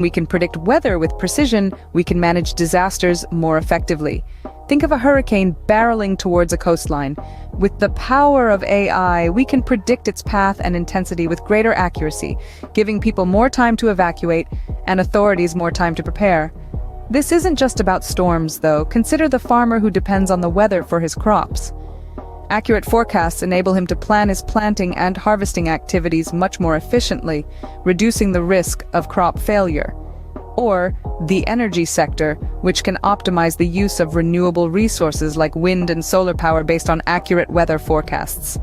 We can predict weather with precision, we can manage disasters more effectively. Think of a hurricane barreling towards a coastline. With the power of AI, we can predict its path and intensity with greater accuracy, giving people more time to evacuate and authorities more time to prepare. This isn't just about storms, though. Consider the farmer who depends on the weather for his crops. Accurate forecasts enable him to plan his planting and harvesting activities much more efficiently, reducing the risk of crop failure. Or the energy sector, which can optimize the use of renewable resources like wind and solar power based on accurate weather forecasts.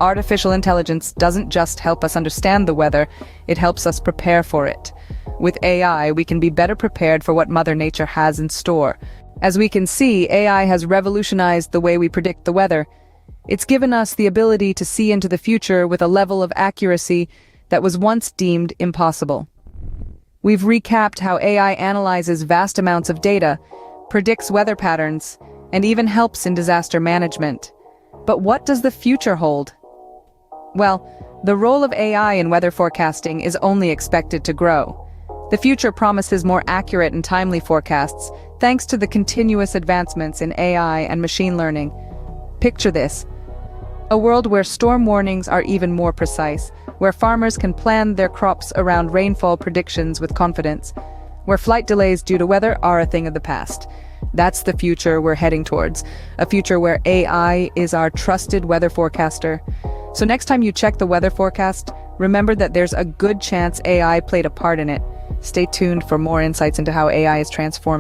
Artificial intelligence doesn't just help us understand the weather, it helps us prepare for it. With AI, we can be better prepared for what Mother Nature has in store. As we can see, AI has revolutionized the way we predict the weather. It's given us the ability to see into the future with a level of accuracy that was once deemed impossible. We've recapped how AI analyzes vast amounts of data, predicts weather patterns, and even helps in disaster management. But what does the future hold? Well, the role of AI in weather forecasting is only expected to grow. The future promises more accurate and timely forecasts, thanks to the continuous advancements in AI and machine learning. Picture this: a world where storm warnings are even more precise, where farmers can plan their crops around rainfall predictions with confidence, where flight delays due to weather are a thing of the past. That's the future we're heading towards, a future where AI is our trusted weather forecaster. So next time you check the weather forecast, remember that there's a good chance AI played a part in it. Stay tuned for more insights into how AI is transforming